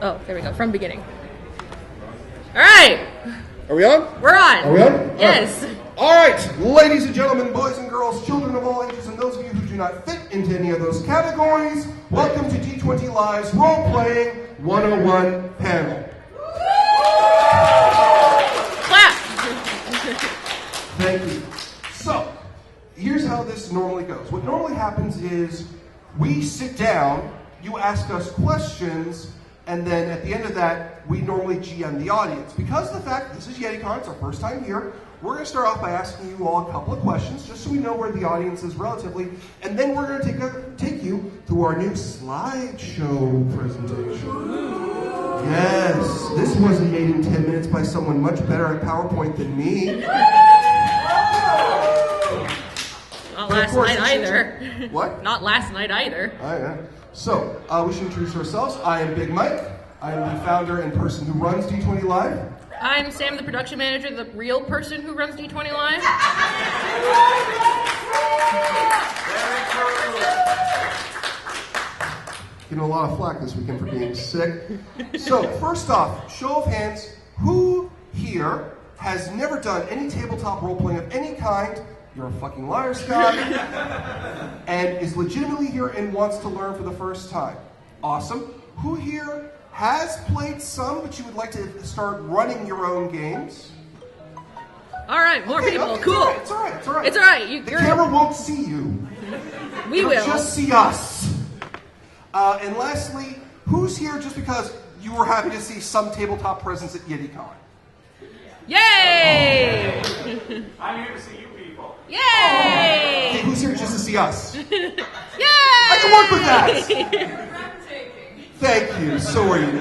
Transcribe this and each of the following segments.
Oh, there we go. From beginning. All right. Are we on? We're on. Are we on? Yes. All right, ladies and gentlemen, boys and girls, children of all ages, and those of you who do not fit into any of those categories, welcome to D20 Live's Role-Playing 101 panel. Clap. Thank you. So, here's how this normally goes. What normally happens is we sit down, you ask us questions, and then at the end of that, we normally GM the audience. Because of the fact that this is Yeticon, it's our first time here, we're going to start off by asking you all a couple of questions, just so we know where the audience is relatively, and then we're going to take you through our new slideshow presentation. Yes, this wasn't made in 10 minutes by someone much better at PowerPoint than me. Not last night either. What? Not last night either. Oh, yeah. So, we should introduce ourselves. I am Big Mike. I am the founder and person who runs D20 Live. I'm Sam, the production manager, the real person who runs D20 Live. Getting a lot of flack this weekend for being sick. So, first off, show of hands, who here has never done any tabletop role-playing of any kind? You're a fucking liar, Scott. And is legitimately here and wants to learn for the first time. Awesome. Who here has played some, but you would like to start running your own games? All right, more people. Okay, Cool. It's all right. It's all right. It's all right. The camera won't see you. We It'll will. just see us. And lastly, who's here just because you were happy to see some tabletop presence at Yeticon? Yay! I'm here to see you people. Yay! Okay, who's here just to see us? Yay! I can work with that! Thank you, so are you.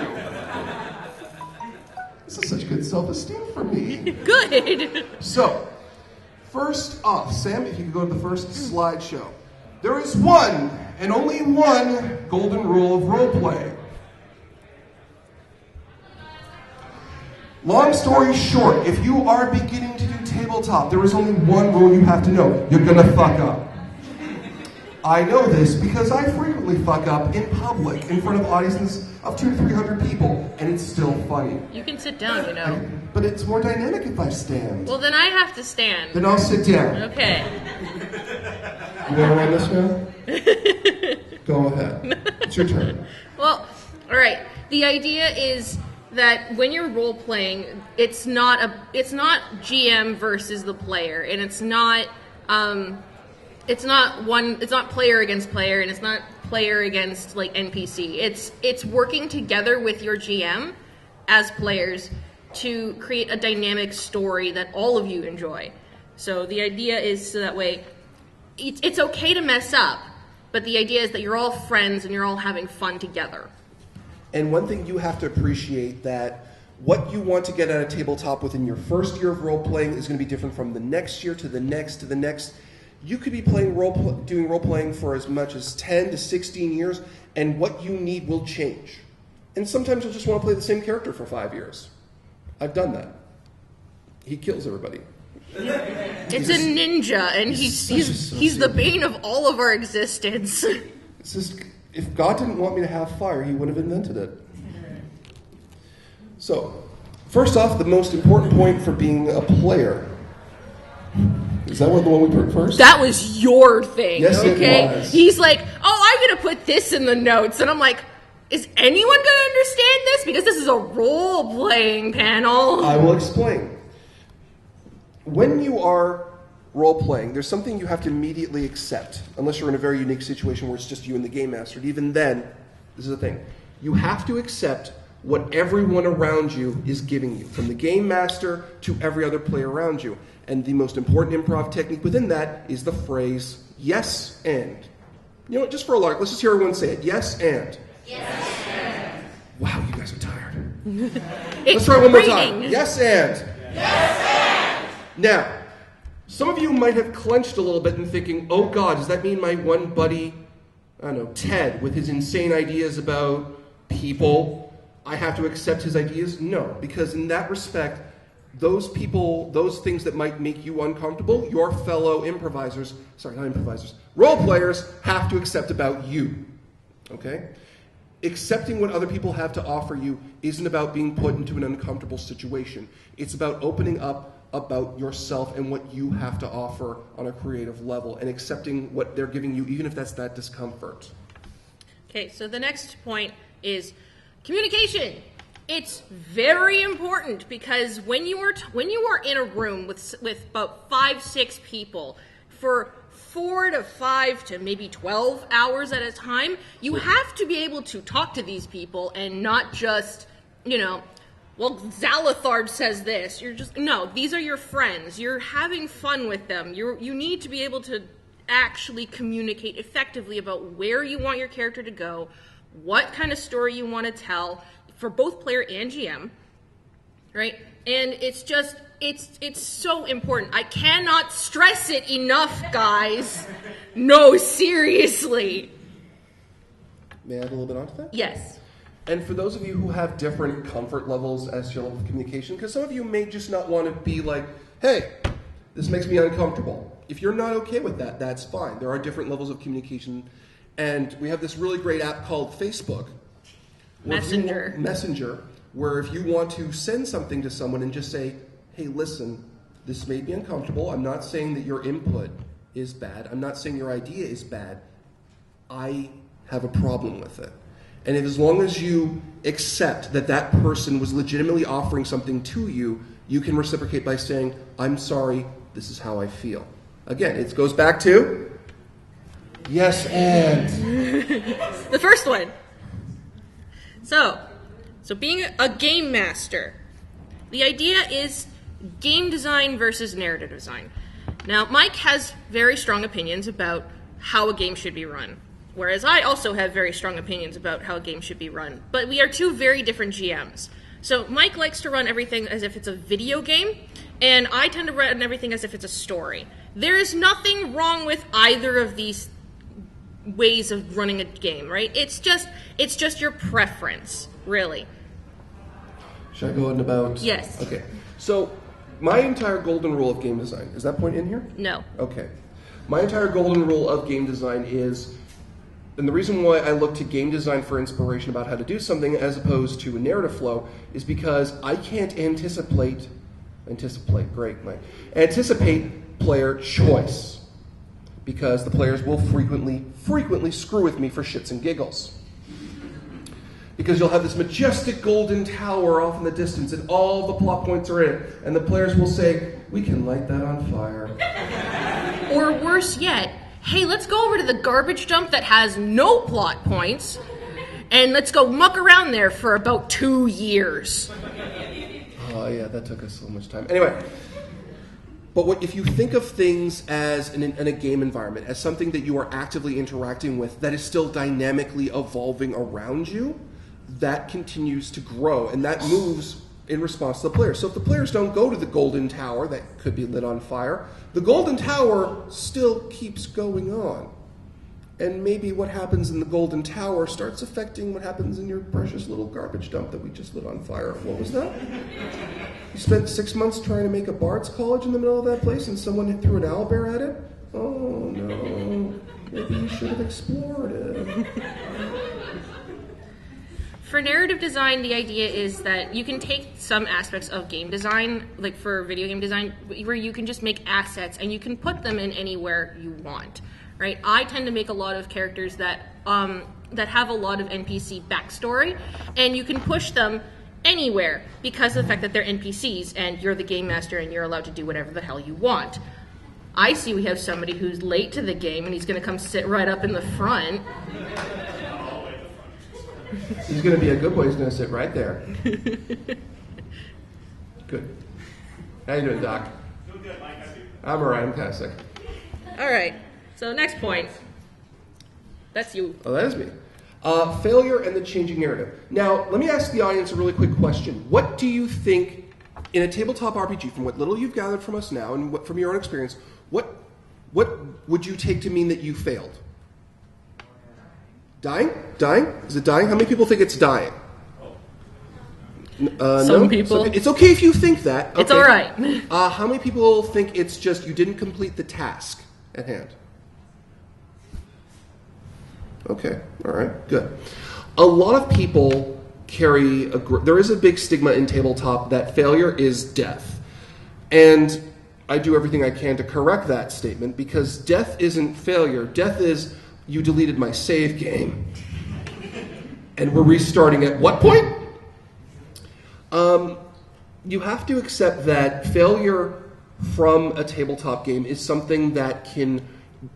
This is such good self-esteem for me. Good. So, first off, Sam, if you could go to the first slideshow. There is one, and only one, golden rule of role-playing. Long story short, if you are beginning to do tabletop, there is only one rule you have to know. You're gonna fuck up. I know this because I frequently fuck up in public in front of audiences of 200 to 300 people, and it's still funny. You can sit down, you know. But it's more dynamic if I stand. Well, then I have to stand. Then I'll sit down. Okay. You want to run this now? Go ahead. It's your turn. Well, all right. The idea is that when you're role playing, it's not GM versus the player, and it's not player against player, and it's not player against like NPC. It's working together with your GM as players to create a dynamic story that all of you enjoy. So the idea is so that way it's okay to mess up, but the idea is that you're all friends and you're all having fun together. And one thing you have to appreciate that what you want to get at a tabletop within your first year of role-playing is going to be different from the next year to the next to the next. You could be doing role-playing for as much as 10 to 16 years, and what you need will change. And sometimes you'll just want to play the same character for 5 years. I've done that. He kills everybody. It's a ninja, and he's the bane of all of our existence. It's just, if God didn't want me to have fire, he would have invented it. So, first off, the most important point for being a player. Is that the one we put first? That was your thing, yes, okay? It was. He's like, oh, I'm going to put this in the notes. And I'm like, is anyone going to understand this? Because this is a role-playing panel. I will explain. When you are role-playing, there's something you have to immediately accept, unless you're in a very unique situation where it's just you and the game master. And even then, this is the thing. You have to accept what everyone around you is giving you, from the game master to every other player around you. And the most important improv technique within that is the phrase, yes, and. You know what, just for a lark, let's just hear everyone say it. Yes, and. Yes, and. Wow, you guys are tired. Let's try one more time. Yes, and. Yes, and. Now, some of you might have clenched a little bit and thinking, oh God, does that mean my one buddy, I don't know, Ted, with his insane ideas about people, I have to accept his ideas? No, because in that respect, those people, those things that might make you uncomfortable, your fellow role players have to accept about you, okay? accepting what other people have to offer you isn't about being put into an uncomfortable situation. It's about opening up about yourself and what you have to offer on a creative level and accepting what they're giving you, even if that's that discomfort. Okay, so the next point is communication. It's very important because when you are in a room with about 5-6 people for 4 to 5 to maybe 12 hours at a time, you have to be able to talk to these people and not just, well, Zalathard says this. No, these are your friends. You're having fun with them. You need to be able to actually communicate effectively about where you want your character to go, what kind of story you want to tell for both player and GM, right? And it's so important. I cannot stress it enough, guys. No, seriously. May I add a little bit onto that? Yes. And for those of you who have different comfort levels as to your level of communication, because some of you may just not want to be like, hey, this makes me uncomfortable. If you're not okay with that, that's fine. There are different levels of communication. And we have this really great app called Facebook. Messenger, where if you want to send something to someone and just say, hey, listen, this made me uncomfortable. I'm not saying that your input is bad. I'm not saying your idea is bad. I have a problem with it. And as long as you accept that that person was legitimately offering something to you, you can reciprocate by saying, I'm sorry, this is how I feel. Again, it goes back to, yes, and. The first one. So being a game master, the idea is game design versus narrative design. Now, Mike has very strong opinions about how a game should be run, whereas I also have very strong opinions about how a game should be run. But we are two very different GMs. So Mike likes to run everything as if it's a video game, and I tend to run everything as if it's a story. There is nothing wrong with either of these ways of running a game, right? It's just your preference, really. Should I go in about... Yes. Okay. So, my entire golden rule of game design, is that point in here? No. Okay. My entire golden rule of game design is, and the reason why I look to game design for inspiration about how to do something as opposed to a narrative flow is because I can't anticipate player choice. Because the players will frequently screw with me for shits and giggles. Because you'll have this majestic golden tower off in the distance and all the plot points are in, and the players will say, we can light that on fire. Or worse yet, hey, let's go over to the garbage dump that has no plot points, and let's go muck around there for about 2 years. Oh yeah, that took us so much time. Anyway. But if you think of things as in a game environment, as something that you are actively interacting with that is still dynamically evolving around you, that continues to grow, and that moves in response to the players. So if the players don't go to the golden tower that could be lit on fire, the golden tower still keeps going on. And maybe what happens in the golden tower starts affecting what happens in your precious little garbage dump that we just lit on fire. What was that? You spent 6 months trying to make a Bard's College in the middle of that place and someone threw an owlbear at it? Oh no, maybe you should have explored it. For narrative design, the idea is that you can take some aspects of game design, like for video game design, where you can just make assets and you can put them in anywhere you want, right? I tend to make a lot of characters that have a lot of NPC backstory, and you can push them anywhere because of the fact that they're NPCs and you're the game master and you're allowed to do whatever the hell you want. I see we have somebody who's late to the game and he's going to come sit right up in the front. He's going to be a good boy. He's going to sit right there. Good. How you doing, Doc? Doing good, Mike. I'm alright. I'm kind of sick. All right. So next point. That's you. Oh, that is me. Failure and the changing narrative. Now, let me ask the audience a really quick question. What do you think, in a tabletop RPG, from what little you've gathered from us now and from your own experience, what would you take to mean that you failed? Dying? Dying? Is it dying? How many people think it's dying? Some people. It's okay if you think that. Okay. It's all right. How many people think it's just you didn't complete the task at hand? Okay, all right, good. a lot of people carry there is a big stigma in tabletop that failure is death. And I do everything I can to correct that statement, because death isn't failure. Death is, you deleted my save game. And we're restarting at what point? You have to accept that failure from a tabletop game is something that can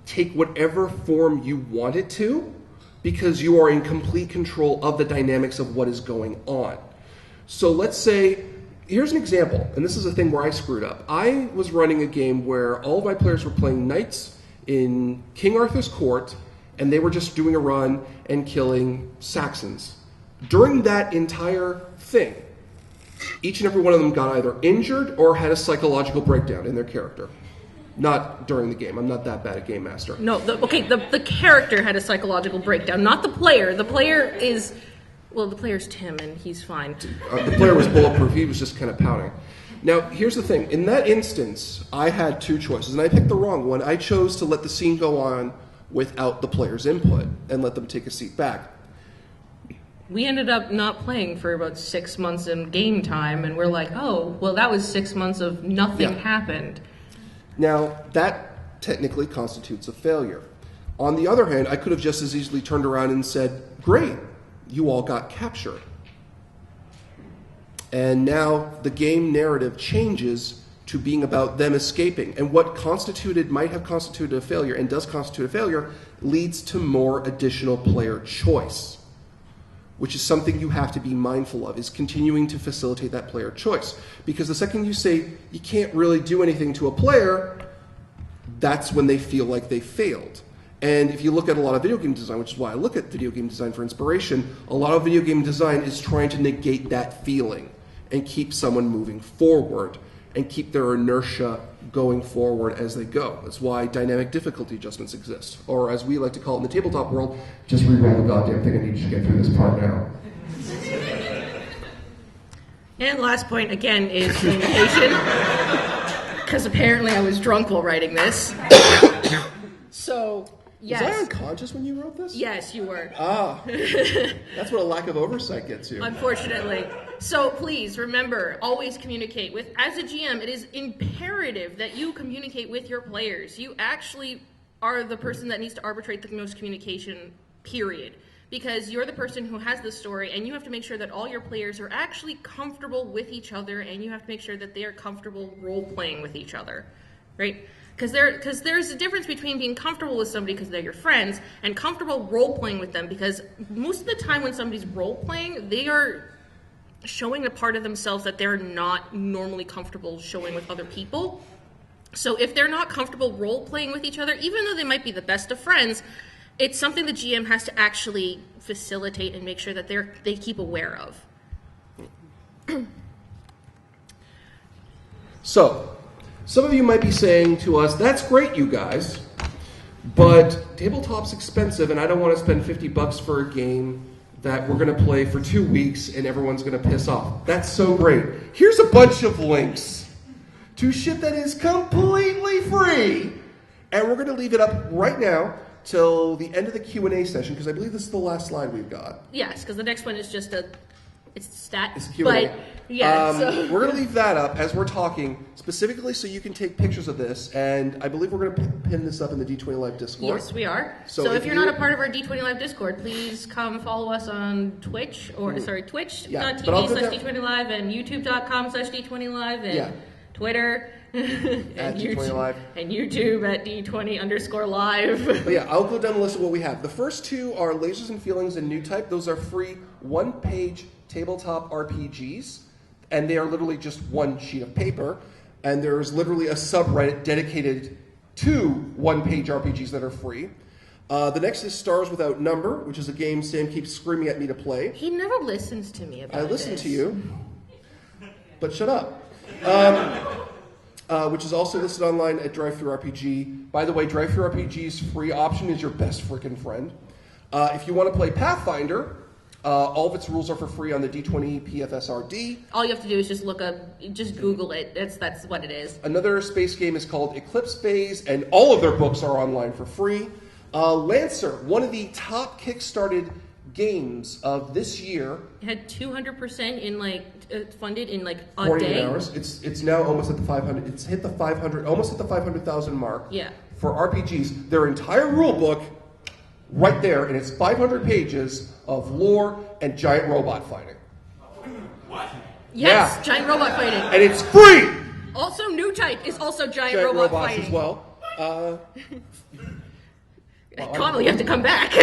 take whatever form you want it to, because you are in complete control of the dynamics of what is going on. So let's say, here's an example, and this is a thing where I screwed up. I was running a game where all of my players were playing knights in King Arthur's court, and they were just doing a run and killing Saxons. During that entire thing, each and every one of them got either injured or had a psychological breakdown in their character. Not during the game. I'm not that bad at Game Master. No, the character had a psychological breakdown, not the player. The player is... Well, the player's Tim, and he's fine. The player was bulletproof. He was just kind of pouting. Now, here's the thing. In that instance, I had two choices, and I picked the wrong one. I chose to let the scene go on without the player's input and let them take a seat back. We ended up not playing for about 6 months in game time, and we're like, oh, well, that was 6 months of nothing happened. Now, that technically constitutes a failure. On the other hand, I could have just as easily turned around and said, great, you all got captured. And now the game narrative changes to being about them escaping. And what might have constituted a failure and does constitute a failure leads to more additional player choice, which is something you have to be mindful of, is continuing to facilitate that player choice. Because the second you say you can't really do anything to a player, that's when they feel like they failed. And if you look at a lot of video game design, which is why I look at video game design for inspiration, a lot of video game design is trying to negate that feeling and keep someone moving forward and keep their inertia going forward as they go. That's why dynamic difficulty adjustments exist. Or as we like to call it in the tabletop world, just re-roll the goddamn thing. I need you to get through this part now. And last point, again, is communication. Because apparently I was drunk while writing this. So... Yes. Was I unconscious when you wrote this? Yes, you were. That's what a lack of oversight gets you. Unfortunately. So please remember, always communicate with. As a GM, it is imperative that you communicate with your players. You actually are the person that needs to arbitrate the most communication, period. Because you're the person who has the story, and you have to make sure that all your players are actually comfortable with each other, and you have to make sure that they are comfortable role-playing with each other, right? Because there's a difference between being comfortable with somebody because they're your friends and comfortable role-playing with them, because most of the time when somebody's role-playing, they are showing a part of themselves that they're not normally comfortable showing with other people. So if they're not comfortable role-playing with each other, even though they might be the best of friends, it's something the GM has to actually facilitate and make sure that they keep aware of. So... some of you might be saying to us, that's great, you guys, but tabletop's expensive and I don't want to spend $50 for a game that we're going to play for 2 weeks and everyone's going to piss off. That's so great. Here's a bunch of links to shit that is completely free, and we're going to leave it up right now till the end of the Q&A session, because I believe this is the last slide we've got. Yes, because the next one is just it's stat. It's Q&A. But yeah, so. We're going to leave that up as we're talking, specifically so you can take pictures of this, and I believe we're going to pin this up in the D20 Live Discord. Yes, we are. So if you're not a part of our D20 Live Discord, please come follow us on Twitch, twitch.tv/D20 Live and youtube.com/D20 Live and Twitter at D20 Live and YouTube at D20_Live. But yeah, I'll go down the list of what we have. The first two are Lasers and Feelings and New Type. Those are free one-page tabletop RPGs, and they are literally just one sheet of paper, and there's literally a subreddit dedicated to one-page RPGs that are free. The next is Stars Without Number, which is a game Sam keeps screaming at me to play. He never listens to me about I listen this. to you, but shut up. Which is also listed online at DriveThruRPG. By the way, DriveThruRPG's free option is your best freaking friend. If you want to play Pathfinder, all of its rules are for free on the D20 PFSRD. All you have to do is just Google it. That's what it is. Another space game is called Eclipse Phase, and all of their books are online for free. Lancer, one of the top kickstarted games of this year. It had 200% in funded in a 48 day. hours. It's now almost at the 500. It's hit the 500, almost at the 500,000 mark. Yeah. For RPGs, their entire rule book, right there, and it's 500 pages of lore and giant robot fighting. What? Yes, Yeah. giant robot fighting. And it's free. Also, new type is also giant Giant robot robots fighting. as well. Connell, you have to come back.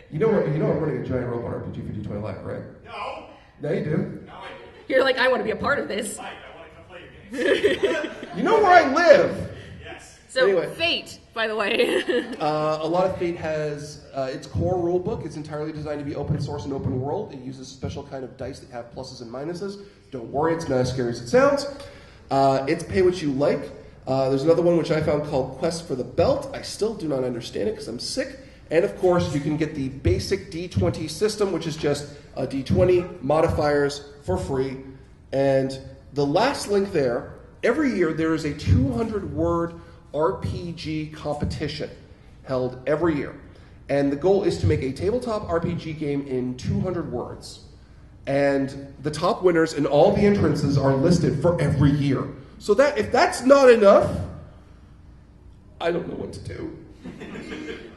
You know I'm running a giant robot RPG for D20 Live, right? No. Yeah, you do. No, I do. You're like, I want to be a part of this. Mike, I want to come play your games. You know where I live. Yes. So, Anyway. Fate, by the way. A lot of Fate has its core rule book. It's entirely designed to be open source and open world. It uses a special kind of dice that have pluses and minuses. Don't worry, it's not as scary as it sounds. It's pay what you like. There's another one which I found called Quest for the Belt. I still do not understand it because I'm sick. And of course, you can get the basic D20 system, which is just a D20 modifiers for free. And the last link there, every year there is a 200-word RPG competition held every year. And the goal is to make a tabletop RPG game in 200 words. And the top winners in all the entrances are listed for every year. So that if that's not enough, I don't know what to do.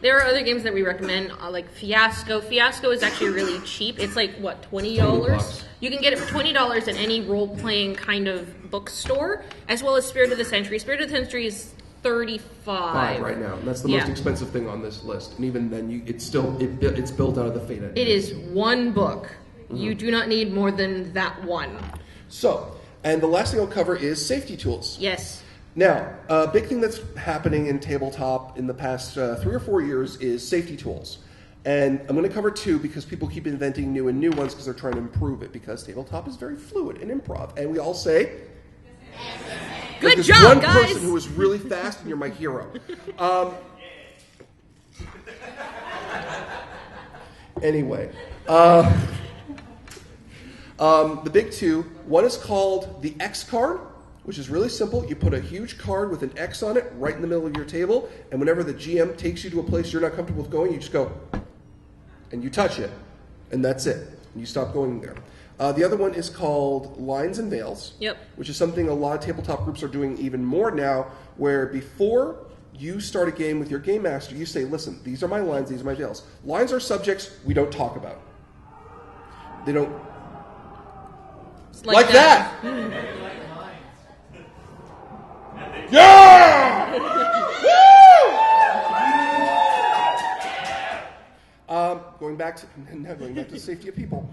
There are other games that we recommend, like Fiasco. Fiasco is actually really cheap. It's like, what, $20? $20. You can get it for $20 at any role-playing kind of bookstore, as well as Spirit of the Century. Spirit of the Century is $35 Right now. And that's the most expensive thing on this list. And even then, it's built out of the Fate engine. It is one book. You do not need more than that one. So, and the last thing I'll cover is safety tools. Yes. Now, a big thing that's happening in tabletop in the past 3 or 4 years is safety tools. And I'm going to cover two because people keep inventing new ones because they're trying to improve it, because tabletop is very fluid and improv. And we all say, Good there's job, one guys! person who is really fast and you're my hero. Anyway. The big two, one is called the X card, which is really simple. You put a huge card with an X on it right in the middle of your table, and whenever the GM takes you to a place you're not comfortable with going, you just go, and you touch it, and that's it. And you stop going there. The other one is called Lines and Veils, which is something a lot of tabletop groups are doing even more now, where before you start a game with your game master, you say, listen, these are my lines, these are my veils. Lines are subjects we don't talk about. They don't... Like that! Yeah! Woo! Going back to the safety of people.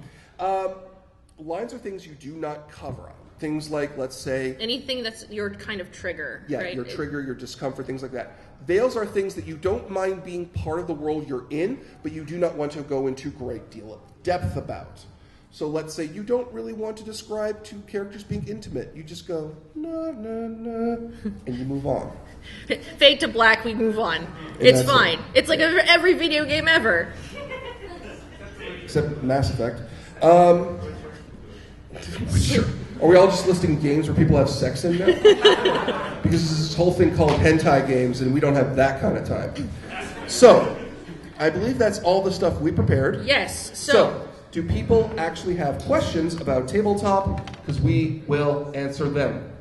Lines are things you do not cover up. Things like, let's say... Anything that's your kind of trigger, right? Your trigger, your discomfort, things like that. Veils are things that you don't mind being part of the world you're in, but you do not want to go into great deal of depth about. So let's say you don't really want to describe two characters being intimate. You just go, nah, nah, nah, and you move on. Fade to black, we move on. It's fine. It's like every video game ever. Except Mass Effect. Sure. Are we all just listing games where people have sex in now? Because there's this whole thing called hentai games, and we don't have that kind of time. So, I believe that's all the stuff we prepared. Yes. So do people actually have questions about tabletop? Because we will answer them.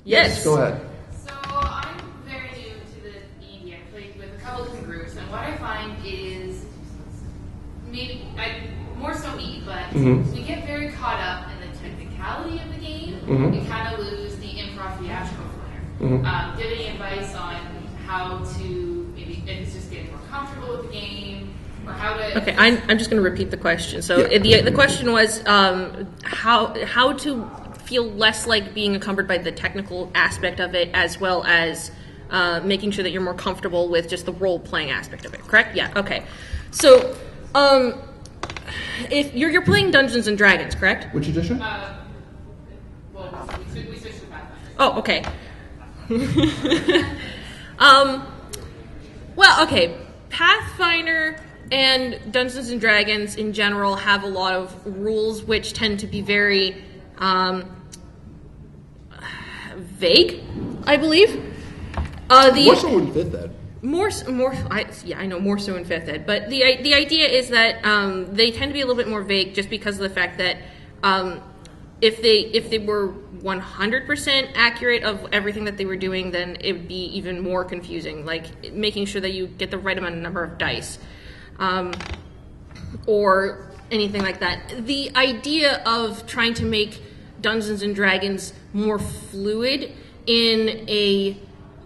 Yes. Go ahead. So I'm very new to the D&D. I played with a couple different groups, and what I find is more so me, but we get very caught up in the technicality of the game. We kind of lose the improv theatrical flair. Give any advice on how to maybe if it's just getting more comfortable with the game, or how to... Okay, I'm just going to repeat the question. So the question was how to feel less like being encumbered by the technical aspect of it, as well as making sure that you're more comfortable with just the role-playing aspect of it, correct? Yeah, okay. So, if you're playing Dungeons and Dragons, correct? Which edition? Well, we switched to Pathfinder. Oh, okay. Well, okay. Pathfinder and Dungeons and Dragons in general have a lot of rules which tend to be very vague, I believe. Warsaw wouldn't fit that. I know more so in 5th ed, but the idea is that they tend to be a little bit more vague just because of the fact that if they were 100% accurate of everything that they were doing, then it would be even more confusing, like making sure that you get the right amount of number of dice, or anything like that. The idea of trying to make Dungeons and Dragons more fluid in a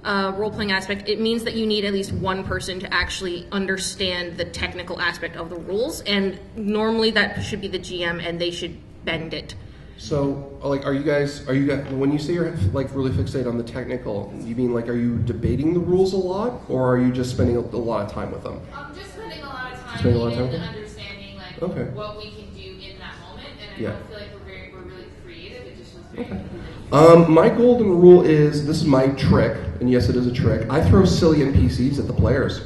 role-playing aspect, it means that you need at least one person to actually understand the technical aspect of the rules, and normally that should be the GM, and they should bend it. So, like, are you guys, when you say you're like really fixated on the technical, you mean like, are you debating the rules a lot, or are you just spending a lot of time with them? I'm just spending a lot of time Spending a lot of time? even understanding like what we can do in that moment, and I don't feel like we're really creative. It just was very. My golden rule is, this is my trick, and yes, it is a trick. I throw silly NPCs at the players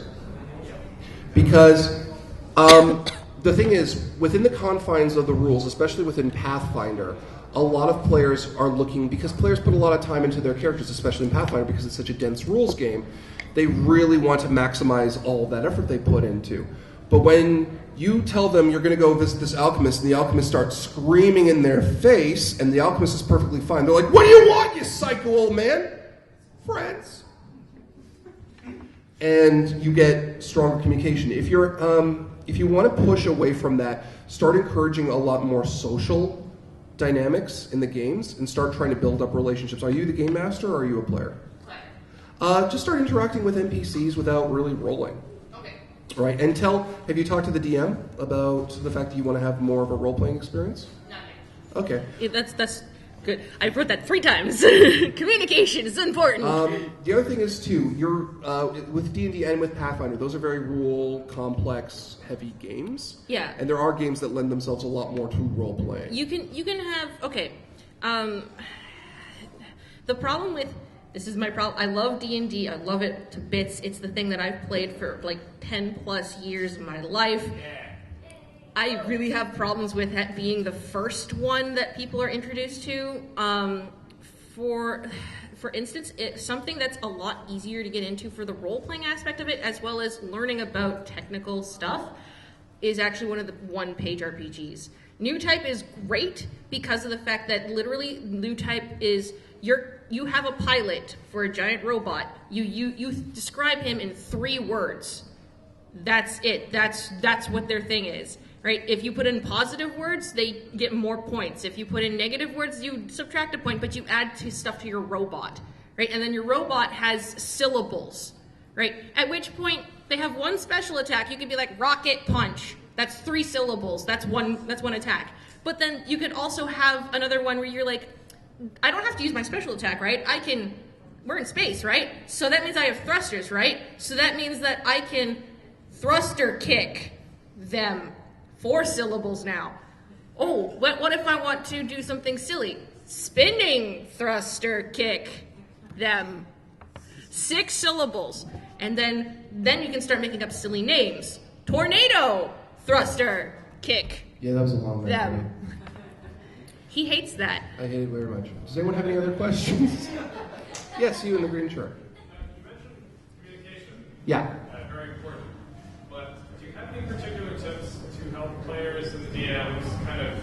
because. The thing is, within the confines of the rules, especially within Pathfinder, a lot of players are looking, because players put a lot of time into their characters, especially in Pathfinder, because it's such a dense rules game, they really want to maximize all that effort they put into. But when you tell them you're going to go this alchemist, and the alchemist starts screaming in their face, and the alchemist is perfectly fine, they're like, "What do you want, you psycho old man?" Friends. And you get stronger communication. If you want to push away from that, start encouraging a lot more social dynamics in the games and start trying to build up relationships. Are you the game master or are you a player? Player. Just start interacting with NPCs without really rolling. Okay. Right, and have you talked to the DM about the fact that you want to have more of a role-playing experience? Not Okay. Yeah, that's good. I've wrote that 3 times. Communication is important. The other thing is, too, you're with D&D and with Pathfinder, those are very rule, complex, heavy games. Yeah. And there are games that lend themselves a lot more to role-playing. You can have, okay, the problem with, this is my problem, I love D&D, I love it to bits, it's the thing that I've played for like 10 plus years of my life. I really have problems with that being the first one that people are introduced to. For instance, it's something that's a lot easier to get into for the role-playing aspect of it, as well as learning about technical stuff, is actually one of the one-page RPGs. New Type is great because of the fact that literally New Type is you have a pilot for a giant robot. You describe him in 3 words. That's it. That's what their thing is. Right? If you put in positive words, they get more points. If you put in negative words, you subtract a point, but you add stuff to your robot. Right? And then your robot has syllables. Right? At which point, they have one special attack. You could be like, rocket punch. That's 3 syllables. That's one attack. But then you could also have another one where you're like, I don't have to use my special attack, right? We're in space, right? So that means I have thrusters, right? So that means that I can thruster kick them. 4 syllables now. Oh, what if I want to do something silly? Spinning thruster kick them. 6 syllables. And then you can start making up silly names. Tornado thruster kick Yeah, that was a long them. one. He hates that. I hate it very much. Does anyone have any other questions? Yes, you in the green shirt. You mentioned communication. Yeah. Very important. But do you have any particular tips to help players and the DMs kind of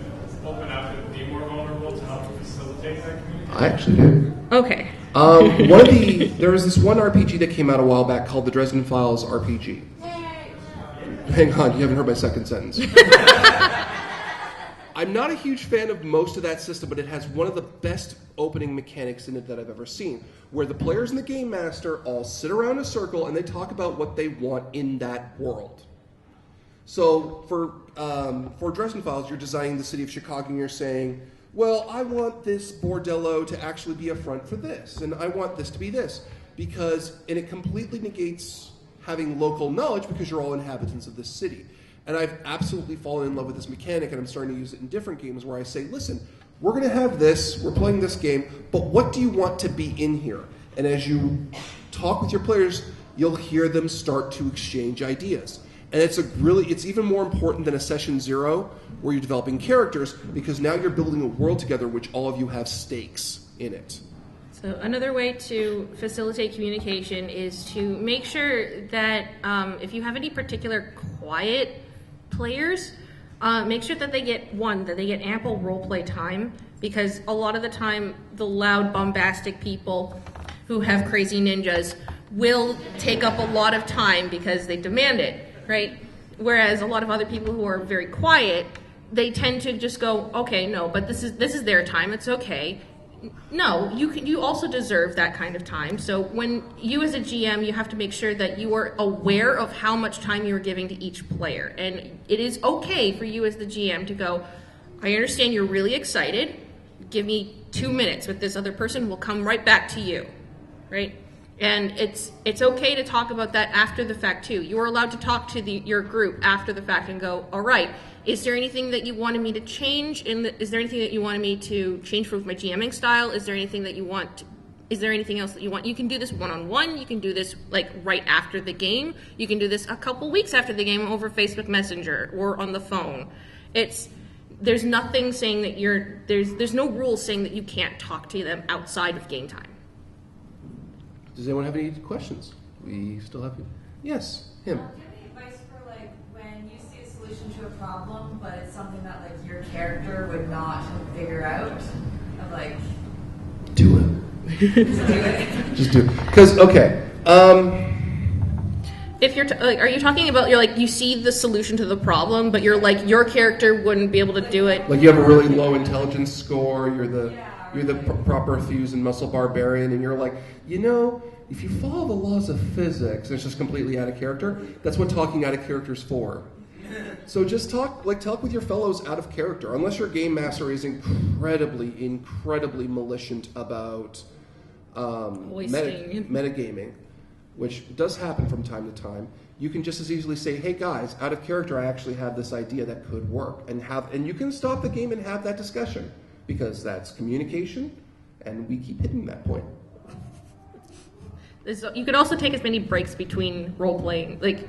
open up and be more vulnerable to help facilitate that communication? I actually do. Okay. There was this one RPG that came out a while back called the Dresden Files RPG. Hang on, you haven't heard my second sentence. I'm not a huge fan of most of that system, but it has one of the best opening mechanics in it that I've ever seen, where the players and the game master all sit around a circle and they talk about what they want in that world. So for Dresden Files, you're designing the city of Chicago and you're saying, well, I want this bordello to actually be a front for this, and I want this to be this, and it completely negates having local knowledge because you're all inhabitants of this city. And I've absolutely fallen in love with this mechanic, and I'm starting to use it in different games where I say, listen, we're going to have this, we're playing this game, but what do you want to be in here? And as you talk with your players, you'll hear them start to exchange ideas. And it's even more important than a session 0 where you're developing characters, because now you're building a world together which all of you have stakes in it. So another way to facilitate communication is to make sure that if you have any particular quiet players, make sure that they get ample roleplay time, because a lot of the time the loud, bombastic people who have crazy ninjas will take up a lot of time because they demand it, right? Whereas a lot of other people who are very quiet, they tend to just go, okay, no, but this is their time, it's okay. No, you also deserve that kind of time. So when you as a GM, you have to make sure that you are aware of how much time you're giving to each player. And it is okay for you as the GM to go, I understand you're really excited. Give me 2 minutes with this other person. We'll come right back to you, right? And it's okay to talk about that after the fact too. You are allowed to talk to your group after the fact and go, all right, is there anything that you wanted me to change? Is there anything that you wanted me to change with my GMing style? Is there anything that you want? Is there anything else that you want? You can do this one-on-one. You can do this like right after the game. You can do this a couple weeks after the game over Facebook Messenger or on the phone. There's nothing saying that there's no rules saying that you can't talk to them outside of game time. Does anyone have any questions? We still have you. Yes, him. Do you have any advice for like when you see a solution to a problem, but it's something that like your character would not figure out? Of like, Do it. just do it. Just do it. Because okay. If you're are you talking about you see the solution to the problem, but you're like your character wouldn't be able to do it? Like you have a really low intelligence score. You're the proper Fuse and muscle barbarian, and you're like, if you follow the laws of physics, and it's just completely out of character. That's what talking out of character is for. So just talk with your fellows out of character, unless your game master is incredibly malicious about metagaming, which does happen from time to time. You can just as easily say, hey guys, out of character, I actually have this idea that could work, and you can stop the game and have that discussion, because that's communication, and we keep hitting that point. You can also take as many breaks between role playing, like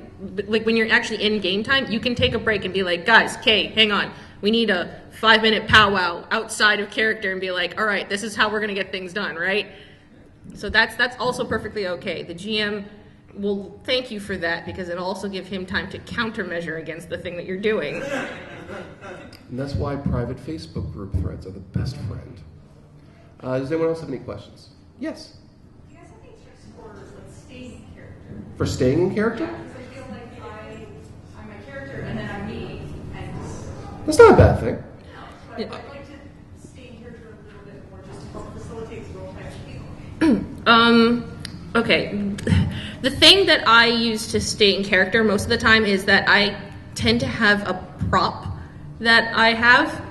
when you're actually in game time, you can take a break and be like, guys, okay, hang on, we need a 5-minute powwow outside of character, and be like, all right, this is how we're gonna get things done, right? So that's also perfectly okay. The GM will thank you for that, because it'll also give him time to countermeasure against the thing that you're doing. And that's why private Facebook group threads are the best friend. Does anyone else have any questions? Yes? Do you guys have any tricks for like staying in character? For staying in character? Yeah, because I feel like I'm a character and then I'm me, and That's not a bad thing. but I'd like to stay in character a little bit more just to help facilitate role playing. Okay. The thing that I use to stay in character most of the time is that I tend to have a prop that I have.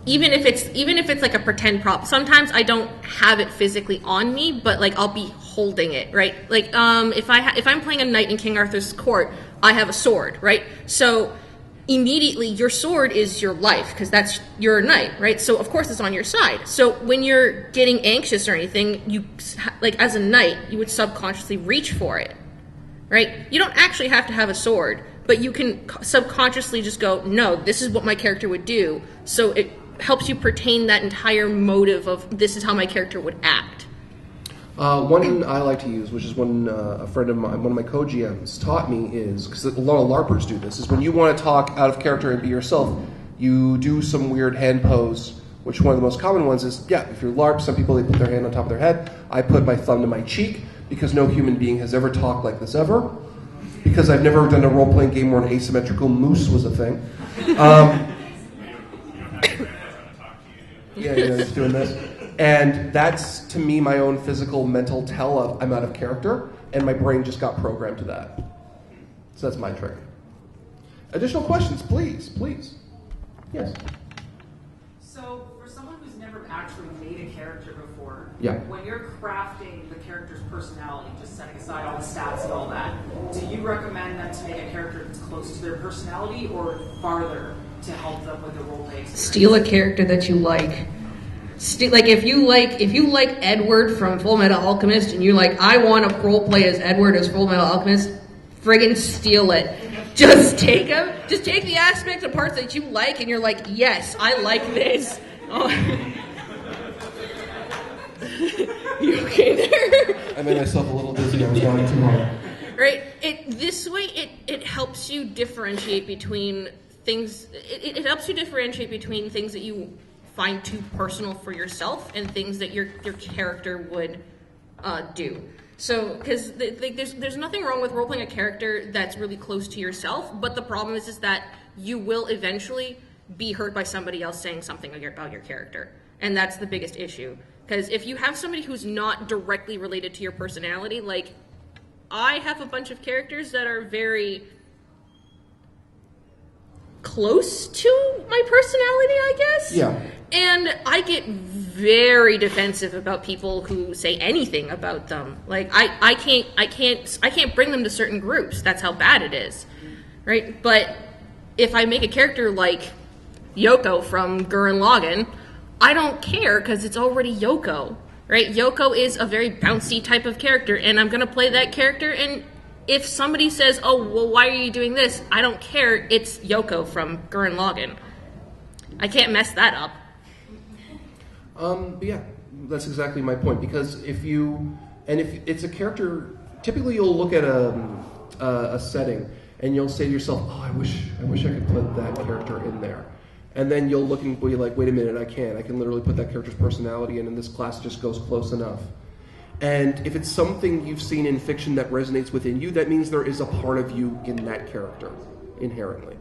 Even if it's like a pretend prop. Sometimes I don't have it physically on me, but like I'll be holding it, right? Like if I'm playing a knight in King Arthur's court, I have a sword, right? So immediately your sword is your life, because that's your knight, right? So of course it's on your side. So when you're getting anxious or anything, you like as a knight, you would subconsciously reach for it, right? You don't actually have to have a sword, but you can subconsciously just go, no, this is what my character would do. So it helps you pertain that entire motive of this is how my character would act. One I like to use, which is one a friend of mine, one of my co-GMs taught me, is, because a lot of LARPers do this, is when you want to talk out of character and be yourself, you do some weird hand pose, which one of the most common ones is, if you're LARP, some people, they put their hand on top of their head. I put my thumb to my cheek, because no human being has ever talked like this ever, because I've never done a role-playing game where an asymmetrical moose was a thing. Just doing this. And that's, to me, my own physical mental tell of I'm out of character, and my brain just got programmed to that. So that's my trick. Additional questions, please. Yes? So, for someone who's never actually made a character before, Yeah. when you're crafting the character's personality, just setting aside all the stats and all that, do you recommend them to make a character that's close to their personality or farther to help them with the roleplay experience? Steal a character that you like. Like if you like Edward from Full Metal Alchemist, and you're like, I want to roleplay as Edward as Full Metal Alchemist, friggin' steal it. Just take him. Just take the aspects and parts that you like, and you're like, yes, I like this. Oh. You okay there? I made myself a little dizzy. I was going too hard. Right? This way, it helps you differentiate between things. It helps you differentiate between things that you find too personal for yourself and things that your character would do. So, because there's nothing wrong with role-playing a character that's really close to yourself, but the problem is that you will eventually be hurt by somebody else saying something about your character. And that's the biggest issue. Because if you have somebody who's not directly related to your personality, like, I have a bunch of characters that are very close to my personality, I guess. Yeah. And I get very defensive about people who say anything about them. Like, I can't bring them to certain groups. That's how bad it is. Right? But if I make a character like Yoko from Gurren Lagann, I don't care because it's already Yoko, right? Yoko is a very bouncy type of character, and I'm going to play that character, and if somebody says, oh, well, why are you doing this? I don't care. It's Yoko from Gurren Lagann. I can't mess that up. But yeah, that's exactly my point, because if it's a character, typically you'll look at a setting, and you'll say to yourself, oh, I wish I could put that character in there. And then you'll look and be like, wait a minute, I can literally put that character's personality in, and this class just goes close enough. And if it's something you've seen in fiction that resonates within you, that means there is a part of you in that character, inherently.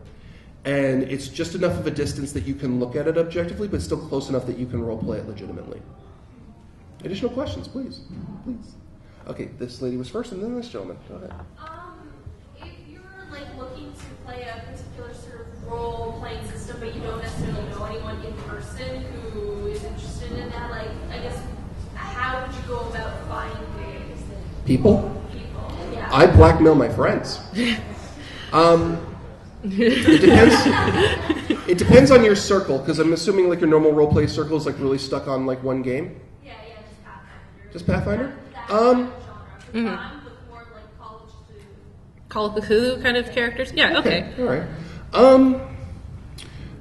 And it's just enough of a distance that you can look at it objectively, but still close enough that you can roleplay it legitimately. Additional questions, please. Please. Okay, this lady was first, and then this gentleman. Go ahead. If you're looking to play a particular sort of role-playing system, but you don't necessarily know anyone in person who is interested in that, I guess, how would you go about finding People? Yeah. I blackmail my friends. It depends. It depends on your circle, because I'm assuming your normal roleplay circle is really stuck on one game. Yeah, just Pathfinder. Just Pathfinder? That genre. For fun, with more Call of Cthulhu kind of characters? Yeah, okay. All right.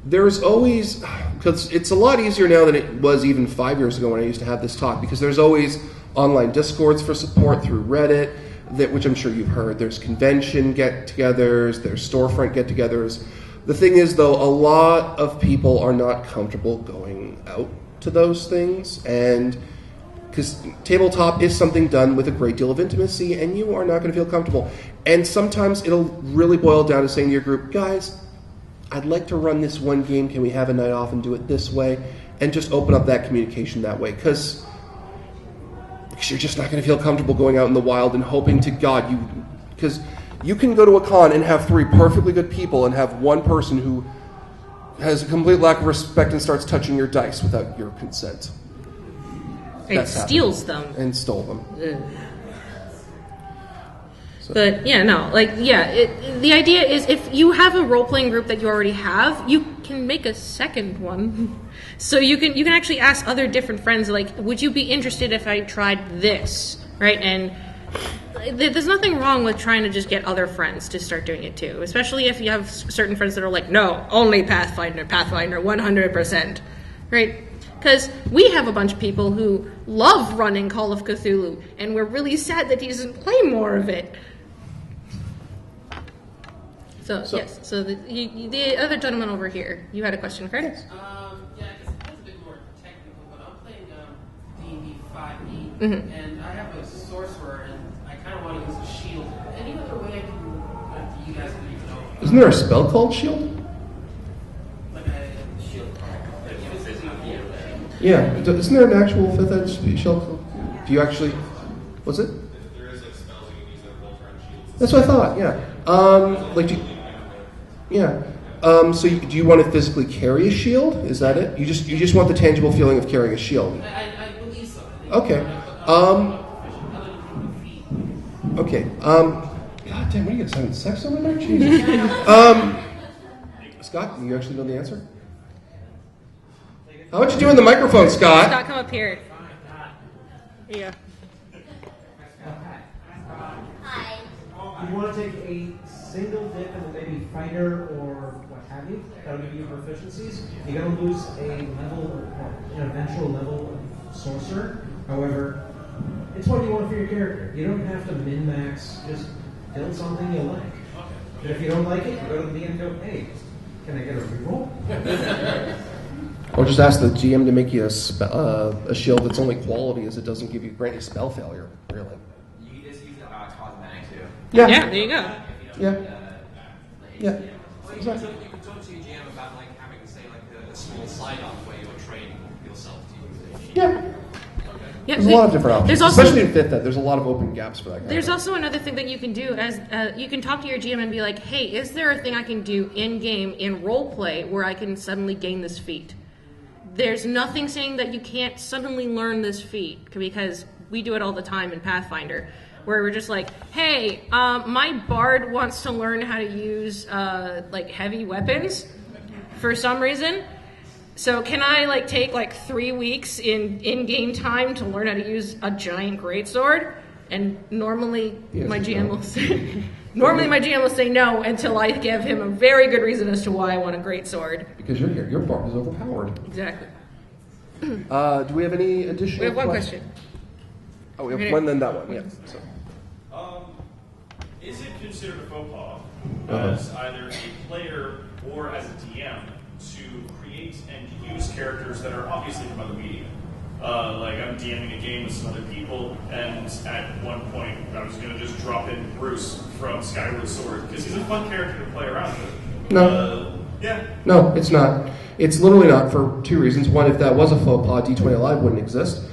There's always, because it's a lot easier now than it was even 5 years ago when I used to have this talk, because there's always online discords for support through Reddit, which I'm sure you've heard. There's convention get-togethers, there's storefront get-togethers. The thing is, though, a lot of people are not comfortable going out to those things, and because tabletop is something done with a great deal of intimacy, and you are not going to feel comfortable. And sometimes it'll really boil down to saying to your group, guys, I'd like to run this one game. Can we have a night off and do it this way? And just open up that communication that way. Because you're just not going to feel comfortable going out in the wild and hoping to God because you can go to a con and have 3 perfectly good people and have one person who has a complete lack of respect and starts touching your dice without your consent. It steals them. And stole them. So. But yeah, no, the idea is if you have a role-playing group that you already have, you can make a second one. So you can actually ask other different friends, would you be interested if I tried this, right? And there's nothing wrong with trying to just get other friends to start doing it too, especially if you have certain friends that are like, no, only Pathfinder, 100%, right? Because we have a bunch of people who love running Call of Cthulhu, and we're really sad that he doesn't play more of it. So yes, so the other gentleman over here, you had a question, correct? Yeah, I guess that's a bit more technical, but I'm playing D&D 5e, and I have a sorcerer, and I kind of want to use a shield. Any other way I can, you guys don't even know? Isn't there a spell called Shield? Like a shield. Yeah, isn't there an actual 5th Ed shield? Do you actually, what's it? There is spells you can use that roll around shields. That's what I thought, yeah. So do you want to physically carry a shield? Is that it? You just want the tangible feeling of carrying a shield? I believe so. Okay. Okay. God damn, what are you guys having sex over there? Jesus. Scott, do you actually know the answer? How about you do in the microphone, Scott? Scott, come up here. Yeah. Hi. You want to take a single dip in maybe fighter or what have you. That'll give you proficiencies. You're going to lose a level, or an eventual level of sorcerer. However, it's what you want for your character. You don't have to min-max, just build something you like. And if you don't like it, you go to the DM and go, hey, can I get a reroll? Or just ask the GM to make you a shield that's only quality as it doesn't give you grant you spell failure, really. You can just use it cosmetic too. Yeah. Yeah, there you go. Yeah. Yeah. Well, you can talk to your GM about like having, say, like a small side-up where you're training yourself to use it. Yeah. Yeah, There's a lot of different options, there's also, especially in 5th Ed. There's a lot of open gaps for that kind There's of also another thing that you can do as you can talk to your GM and be like, hey, is there a thing I can do in-game, in role-play, where I can suddenly gain this feat? There's nothing saying that you can't suddenly learn this feat, because we do it all the time in Pathfinder, where we're just like, hey, my bard wants to learn how to use like heavy weapons for some reason. So can I take 3 weeks in-game time to learn how to use a giant greatsword? And normally my GM will say my GM will say no until I give him a very good reason as to why I want a greatsword. Because your bard is overpowered. Exactly. Do we have any additional? We have one question. Oh, we have one, then that one. Yeah. So. Is it considered a faux pas as either a player or as a DM to create and use characters that are obviously from other media? Like I'm DMing a game with some other people, and at one point I was going to just drop in Bruce from Skyward Sword because he's a fun character to play around with. No. Yeah. No, it's not. It's literally not for 2 reasons. One, if that was a faux pas, D20 Live wouldn't exist.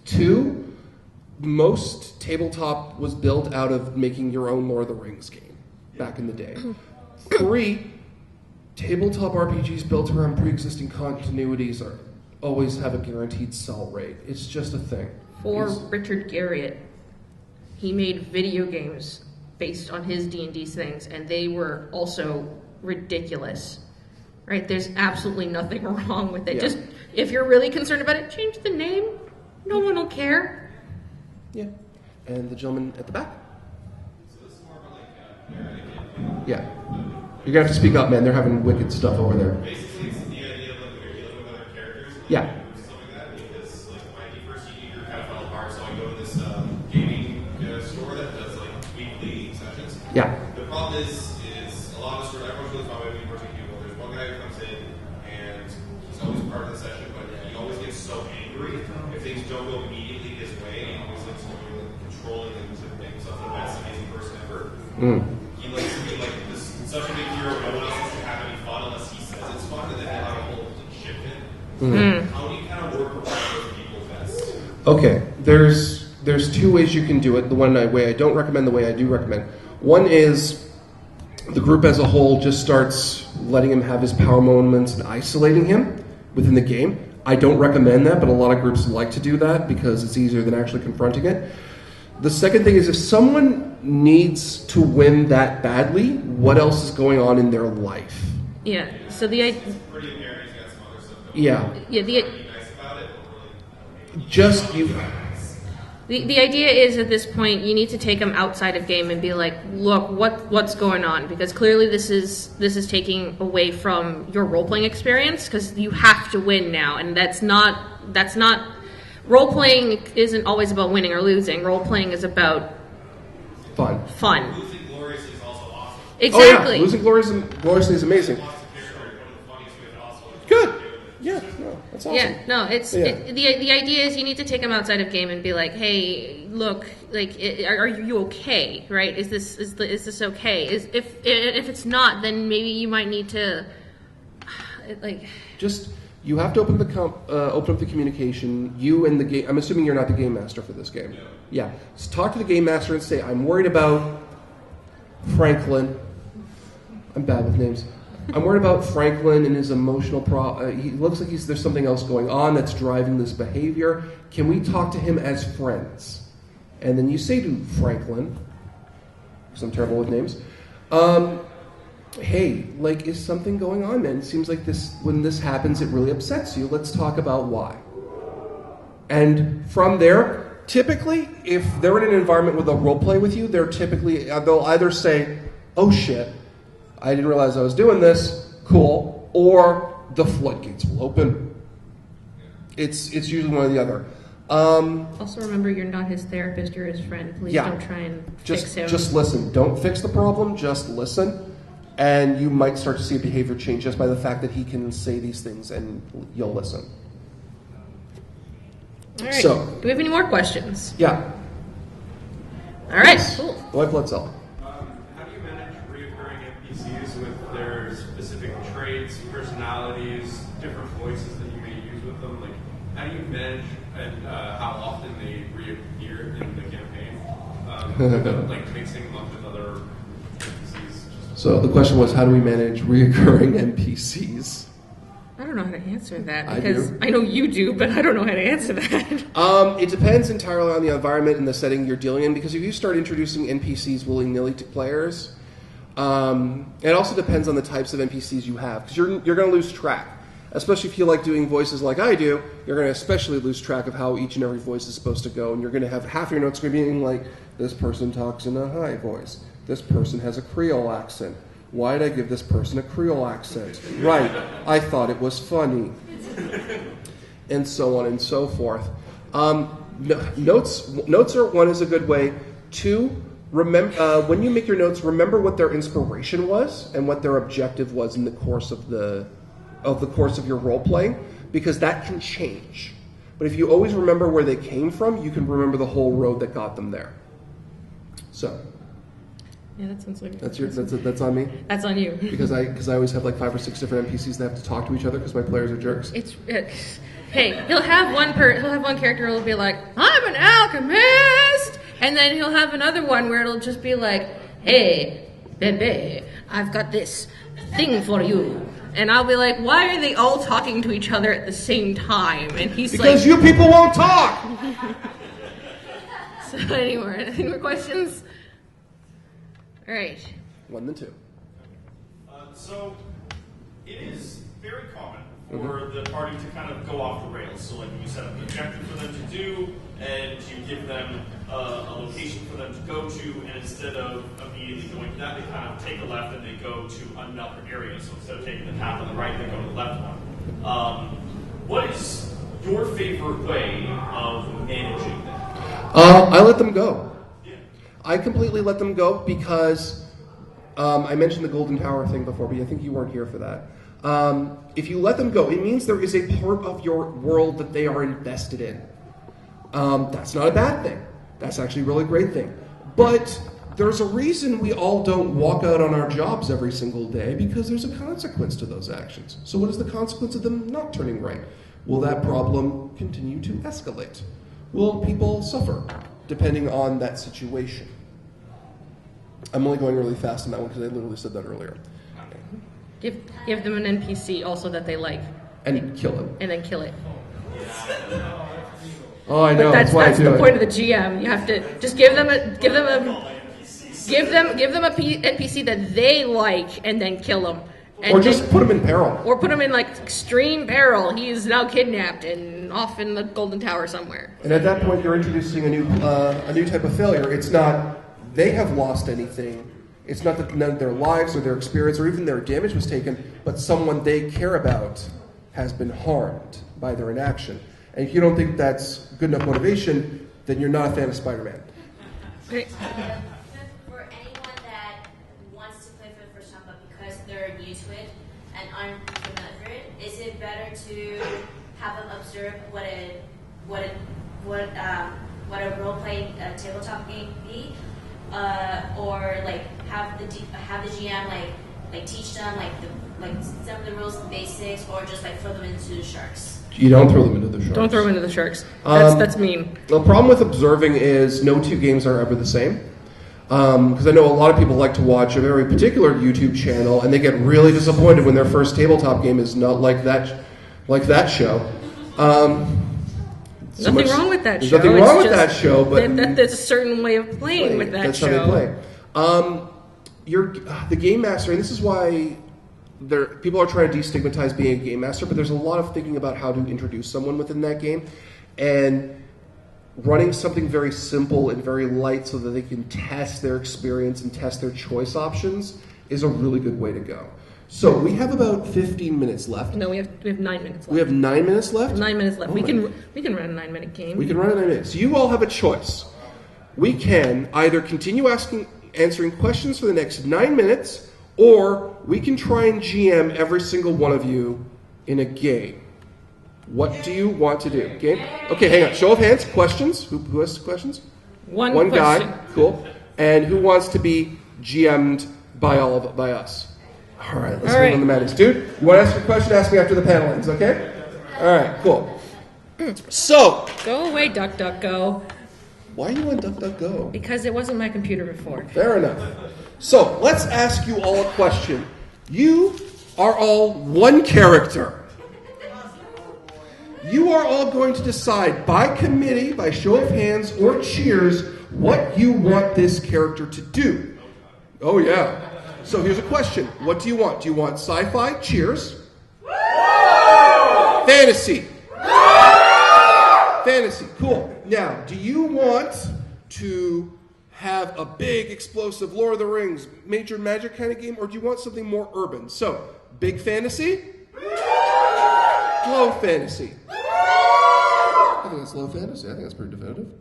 2, most tabletop was built out of making your own Lord of the Rings game back in the day. 3, tabletop RPGs built around pre-existing continuities are always have a guaranteed sell rate. It's just a thing. For Richard Garriott, he made video games based on his D&D things, and they were also ridiculous. Right? There's absolutely nothing wrong with it. Yeah. Just, if you're really concerned about it, change the name. No one will care. Yeah. And the gentleman at the back? So this is more of like Yeah. You're going to have to speak up, man. They're having wicked stuff over there. basically it's the idea of like when you're dealing with other characters. Yeah. Stuff like that, because like my first year kind of fell apart, so I go to this gaming store that does like weekly sessions. Yeah. The problem is a lot of the stores, everyone goes my way when you're working people. There's one guy who comes in and he's always part of the session, but he always gets so angry if things don't go immediately his way, and he always likes to be controlling and to make himself the best amazing person ever. He likes to be like this such a big hero, no one else has to have any fun unless he says it's fun, and then he'll have a whole shift in. How do you kind of work around those people best? Okay. There's 2 ways you can do it. The way I don't recommend, the way I do recommend. One is the group as a whole just starts letting him have his power moments and isolating him within the game. I don't recommend that, but a lot of groups like to do that because it's easier than actually confronting it. The second thing is if someone needs to win that badly, what else is going on in their life? Yeah. So the idea. Pretty apparent he's got some other stuff going Yeah. on. Yeah. Are you nice about it? Or really? Just you. The idea is at this point you need to take them outside of game and be like, look, what's going on? Because clearly this is taking away from your role playing experience because you have to win now, and that's not role playing isn't always about winning or losing. Role playing is about Fun. Losing gloriously is also awesome. Exactly. Oh, yeah. Losing gloriously is amazing. Lots of character, one of the funniest ways also. Good. Yeah. No, that's awesome. Yeah, no, it's Yeah. the idea is you need to take them outside of game and be like, hey, look, are you okay? Right? Is this okay? If it's not, then maybe you might need to Just you have to open up the communication. You and the game. I'm assuming you're not the game master for this game. No. Yeah. Just talk to the game master and say, I'm worried about Franklin. I'm bad with names. I'm worried about Franklin and his emotional he looks like there's something else going on that's driving this behavior. Can we talk to him as friends? And then you say to Franklin, because I'm terrible with names, hey, is something going on, man? It seems like when this happens, it really upsets you. Let's talk about why. And from there, typically, if they're in an environment where they'll role play with you, they'll either say, oh shit, I didn't realize I was doing this, cool, or the floodgates will open. It's usually one or the other. Also remember, you're not his therapist, you're his friend. Please don't try and fix him. Just listen. Don't fix the problem, just listen. And you might start to see a behavior change just by the fact that he can say these things and you'll listen. All right. So, do we have any more questions? Yeah. All right, cool. White blood cell. How do you manage reoccurring NPCs with their specific traits, personalities, different voices that you may use with them? Like, how do you manage and how often they reappear in the campaign? Without, like mixing them up with other NPCs. So the question was, how do we manage reoccurring NPCs? I don't know how to answer that I because do. I know you do, but I don't know how to answer that. It depends entirely on the environment and the setting you're dealing in, because if you start introducing NPCs willy-nilly to players, it also depends on the types of NPCs you have, because you're going to lose track. Especially if you like doing voices like I do, you're going to especially lose track of how each and every voice is supposed to go, and you're going to have half your notes going to be like, this person talks in a high voice, this person has a Creole accent. Why did I give this person a Creole accent? Right, I thought it was funny. And so on and so forth. Notes are, one, is a good way. Two, remember when you make your notes, remember what their inspiration was and what their objective was in the course of your role playing, because that can change. But if you always remember where they came from, you can remember the whole road that got them there. So. Yeah, that sounds like that's on me. That's on you. Because I always have like 5 or 6 different NPCs that have to talk to each other because my players are jerks. Hey, he'll have one character who'll be like, I'm an alchemist, and then he'll have another one where it'll just be like, hey, Bebe, I've got this thing for you. And I'll be like, why are they all talking to each other at the same time? And he's because you people won't talk! So anyway, any more questions? All right. 1 then 2. So it is very common for the party to kind of go off the rails. So like you set up an objective for them to do, and you give them a location for them to go to, and instead of immediately going to that, they kind of take a left and they go to another area. So instead of taking the path on the right, they go to the left one. What is your favorite way of managing that? I let them go. I completely let them go because I mentioned the Golden Tower thing before, but I think you weren't here for that. If you let them go, it means there is a part of your world that they are invested in. That's not a bad thing. That's actually a really great thing. But there's a reason we all don't walk out on our jobs every single day, because there's a consequence to those actions. So what is the consequence of them not turning right? Will that problem continue to escalate? Will people suffer, depending on that situation? I'm only going really fast on that one because I literally said that earlier. Give them an NPC also that they like. And kill it. And then kill it. Oh, I know. But that's I do the it. point of the GM. You have to just give them a NPC that they like, and then kill them. Or just put him in peril. Or put him in like extreme peril. He is now kidnapped and off in the Golden Tower somewhere. And at that point, you're introducing a new type of failure. It's not they have lost anything. It's not that none of their lives or their experience or even their damage was taken, but someone they care about has been harmed by their inaction. And if you don't think that's good enough motivation, then you're not a fan of Spider-Man. Great. For anyone that wants to play for the first time, but because they're new to it and aren't familiar with it, is it better to have them observe what a role-playing tabletop game be, or like have the GM like teach them like some of the rules and basics, or just like throw them into the sharks? You don't throw them into the sharks. Don't throw them into the sharks. That's mean. The problem with observing is no two games are ever the same. Because I know a lot of people like to watch a very particular YouTube channel, and they get really disappointed when their first tabletop game is not like that show. Nothing wrong with that show. There's nothing wrong with that show, but there's a certain way of playing with that show. That's how they play. The game master, and this is why people are trying to destigmatize being a game master, but there's a lot of thinking about how to introduce someone within that game, and running something very simple and very light so that they can test their experience and test their choice options is a really good way to go. So we have about 15 minutes left. No, we have 9 minutes left. We have 9 minutes left? 9 minutes left. Oh we my can run a 9-minute game. We can run a 9 minutes. So you all have a choice. We can either continue answering questions for the next 9 minutes, or we can try and GM every single one of you in a game. What do you want to do? Game? Okay, hang on. Show of hands. Questions? Who has questions? One guy. Cool. And who wants to be GM'd by us? All right, let's move on the madness. Dude, you want to ask a question? Ask me after the panel ends, okay? All right, cool. So. Go away, DuckDuckGo. Why are you on DuckDuckGo? Because it wasn't my computer before. Fair enough. So, let's ask you all a question. You are all one character. You are all going to decide by committee, by show of hands or cheers, what you want this character to do. Oh, yeah. So here's a question. What do you want? Do you want sci-fi? Cheers. Fantasy. Fantasy. Cool. Now, do you want to have a big, explosive Lord of the Rings, major magic kind of game, or do you want something more urban? So, big fantasy? Low fantasy? I think that's low fantasy. I think that's pretty definitive.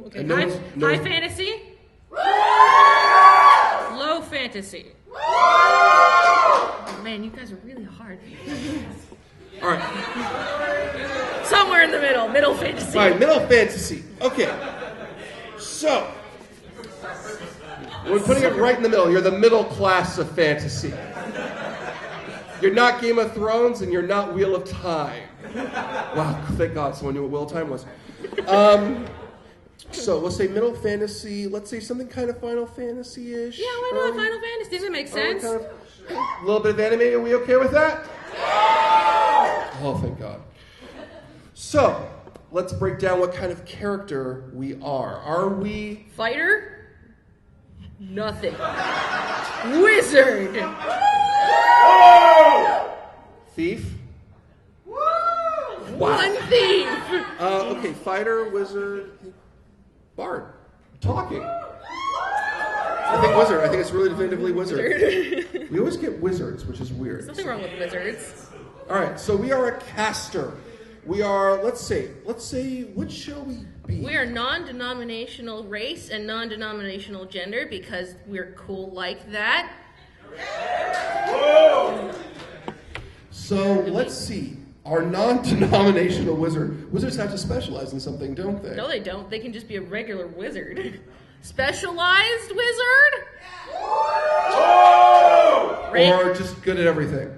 Okay. High fantasy? Low fantasy. Oh, man, you guys are really hard. All right. Somewhere in the middle. Middle fantasy. All right, middle fantasy. Okay. So, we're putting it right in the middle. You're the middle class of fantasy. You're not Game of Thrones, and you're not Wheel of Time. Wow, thank God someone knew what Wheel of Time was. So, let's say middle fantasy. Let's say something kind of Final Fantasy-ish. Yeah, why not Final Fantasy? That makes sense. A little bit of anime. Are we okay with that? Oh, thank God. So, let's break down what kind of character we are. Are we... Fighter? Nothing. Wizard! Thief? One thief! Okay, fighter, wizard, bard. Talking. I think wizard. I think it's really definitively wizard. We always get wizards, which is weird. There's nothing wrong with wizards. All right, so we are a caster. We are, let's say, what shall we be? We are non-denominational race and non-denominational gender because we're cool like that. Whoa! So, let's see. Our non-denominational wizard. Wizards have to specialize in something, don't they? No, they don't. They can just be a regular wizard. Specialized wizard? Oh! Or just good at everything.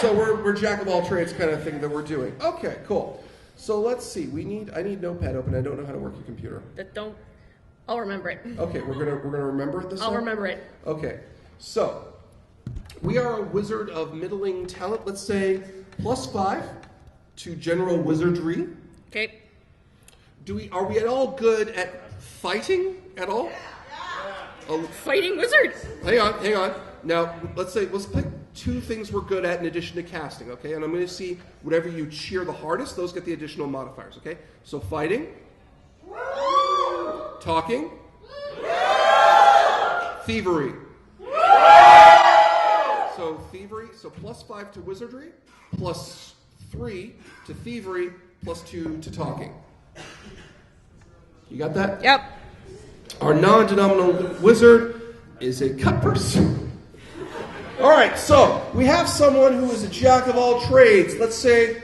So we're jack of all trades kind of thing that we're doing. Okay, cool. So let's see. I need Notepad open. I don't know how to work your computer. I'll remember it. Okay, we're gonna remember it this time? I'll remember it. Okay. So we are a wizard of middling talent. Let's say +5 to general wizardry. Okay. Are we at all good at fighting at all? Fighting wizards. Hang on. Now, let's pick 2 things we're good at in addition to casting, okay? And I'm going to see whatever you cheer the hardest, those get the additional modifiers, okay? So fighting. Talking. Thievery. So thievery, so +5 to wizardry, +3 to thievery, +2 to talking. You got that? Yep. Our non-denominational wizard is a cut person. All right, so we have someone who is a jack of all trades. Let's say,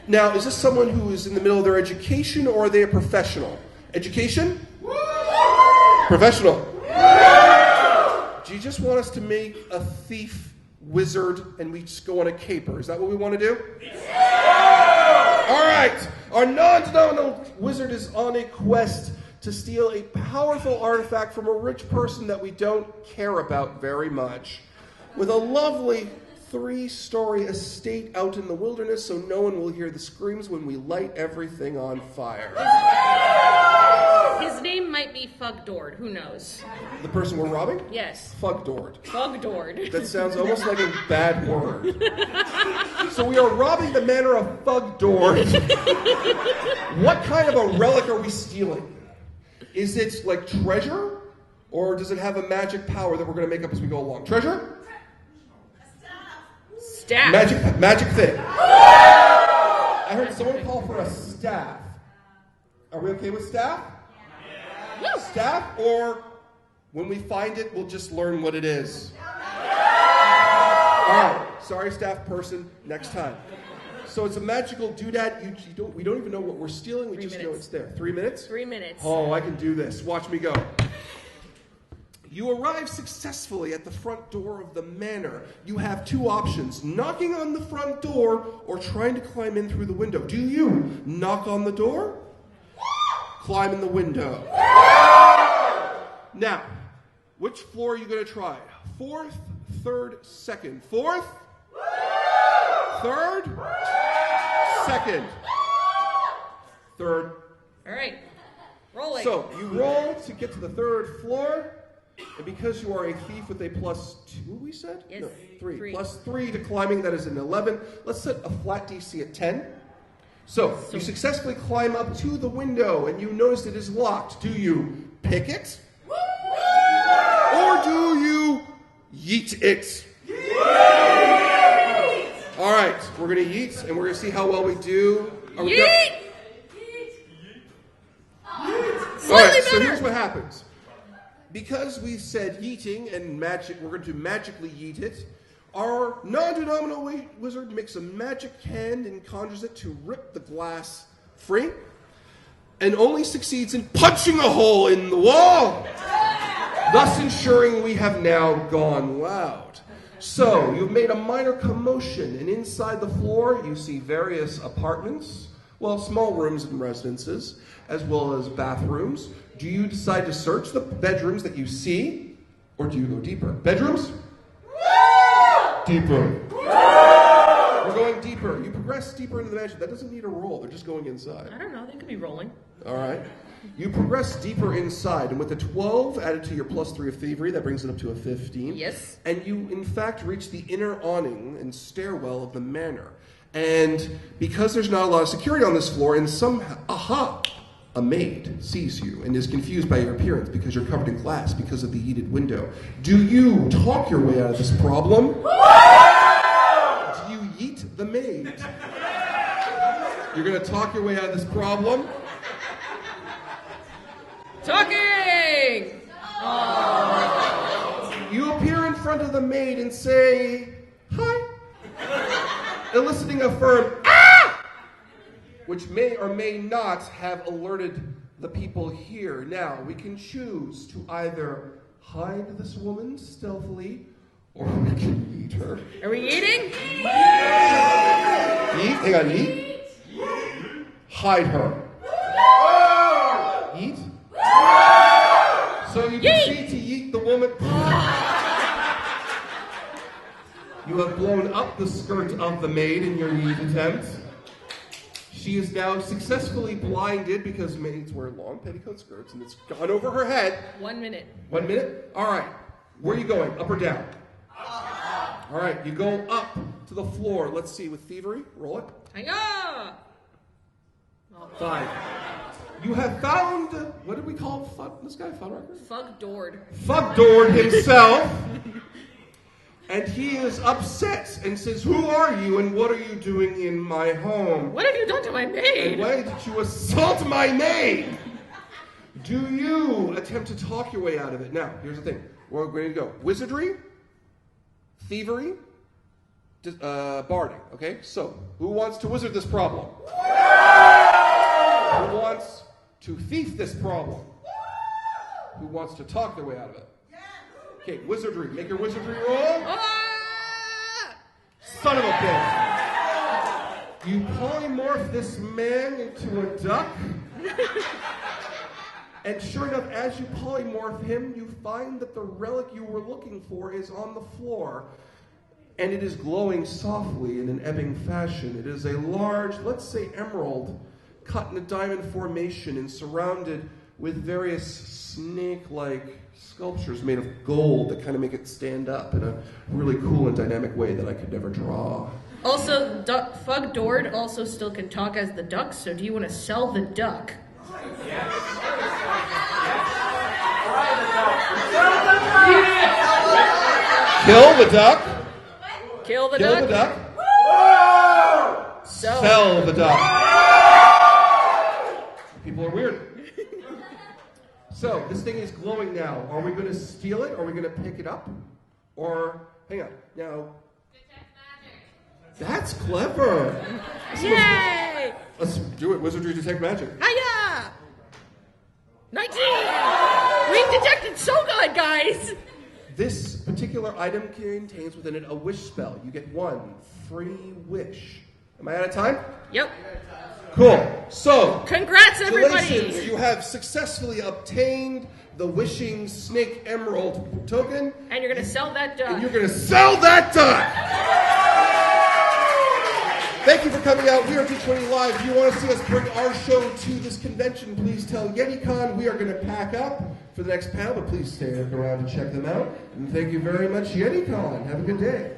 now, is this someone who is in the middle of their education, or are they a professional? Education? Professional. Do you just want us to make a thief wizard and we just go on a caper? Is that what we want to do? All right, our non-denominational wizard is on a quest to steal a powerful artifact from a rich person that we don't care about very much, with a lovely 3-story estate out in the wilderness so no one will hear the screams when we light everything on fire. His name might be Fugdord. Who knows? The person we're robbing? Yes. Fugdord. Fugdord. That sounds almost like a bad word. So we are robbing the manor of Fugdord. What kind of a relic are we stealing? Is it like treasure? Or does it have a magic power that we're going to make up as we go along? Treasure? Staff. Magic thing. I heard someone call for a staff. Are we okay with staff? Yeah. Staff, or when we find it, we'll just learn what it is. All right. Sorry, staff person. Next time. So it's a magical doodad. We don't even know what we're stealing. We just know it's there. 3 minutes? 3 minutes. Oh, I can do this. Watch me go. You arrive successfully at the front door of the manor. You have two options: knocking on the front door or trying to climb in through the window. Do you knock on the door? Climb in the window. Now, which floor are you going to try? 4th, 3rd, 2nd. 4th? 3rd? 2nd. 3rd. All right. Rolling. So, you roll to get to the 3rd floor. And because you are a thief with a +2, we said? Yes. No, 3. +3 to climbing, that is an 11. Let's set a flat DC at 10. So, you successfully climb up to the window and you notice it is locked. Do you pick it? Or do you yeet it? All right, we're going to yeet and we're going to see how well we do. Yeet! All right, so here's what happens. Because we said yeeting and magic, we're going to magically yeet it. Our non-denominational wizard makes a magic hand and conjures it to rip the glass free, and only succeeds in punching a hole in the wall, thus ensuring we have now gone loud. So, you've made a minor commotion, and inside the floor you see various apartments, well, small rooms and residences, as well as bathrooms. Do you decide to search the bedrooms that you see, or do you go deeper? Bedrooms? Deeper. We're going deeper. You progress deeper into the mansion. That doesn't need a roll. They're just going inside. I don't know. They could be rolling. All right. You progress deeper inside, and with a 12 added to your +3 of thievery, that brings it up to a 15. Yes. And you, in fact, reach the inner awning and stairwell of the manor. And because there's not a lot of security on this floor, and somehow, a maid sees you and is confused by your appearance because you're covered in glass because of the yeeted window. Do you talk your way out of this problem? Do you yeet the maid? You're going to talk your way out of this problem? Talking! You appear in front of the maid and say, "Hi," eliciting a firm "Ah!" which may or may not have alerted the people here. Now, we can choose to either hide this woman stealthily, or we can eat her. Are we eating? Eat? Hang on, eat? Hide her. Eat? So you proceed to yeet the woman. You have blown up the skirt of the maid in your yeet attempt. She is now successfully blinded because maids wear long petticoat skirts and it's gone over her head. 1 minute. 1 minute? All right. Where are you going? Up or down? All right. You go up to the floor. Let's see. With thievery, roll it. Hiya! 5. You have found, what did we call this guy? Fuddrucker? Fugdord himself. And he is upset and says, "Who are you and what are you doing in my home? What have you done to my maid? And why did you assault my maid?" Do you attempt to talk your way out of it? Now, here's the thing. We're ready to go. Wizardry, thievery, barding. Okay? So, who wants to wizard this problem? Who wants to thief this problem? Who wants to talk their way out of it? Okay, wizardry. Make your wizardry roll. Son of a bitch. You polymorph this man into a duck. And sure enough, as you polymorph him, you find that the relic you were looking for is on the floor. And it is glowing softly in an ebbing fashion. It is a large, let's say emerald, cut in a diamond formation and surrounded with various snake-like sculptures made of gold that kind of make it stand up in a really cool and dynamic way that I could never draw. Also, Fugdord also still can talk as the duck, so do you want to sell the duck? Yes. Kill the duck? Kill the Kill duck. the duck. Sell. Sell the duck. People are weird. So, this thing is glowing now. Are we going to steal it? Are we going to pick it up? Or, hang on. Now, that's clever. Yay! Let's do it. Wizardry Detect Magic. Hiya! 19! We detected so good, guys! This particular item contains within it a wish spell. You get one free wish. Am I out of time? Yep. Cool. So, Congrats, everybody! congratulations, you have successfully obtained the Wishing Snake Emerald token. And you're gonna sell that duck. And you're going to sell that duck! Thank you for coming out. We are D20 Live. If you want to see us bring our show to this convention, please tell Yeticon. We are going to pack up for the next panel, but please stay around and check them out. And thank you very much, Yeticon. Have a good day.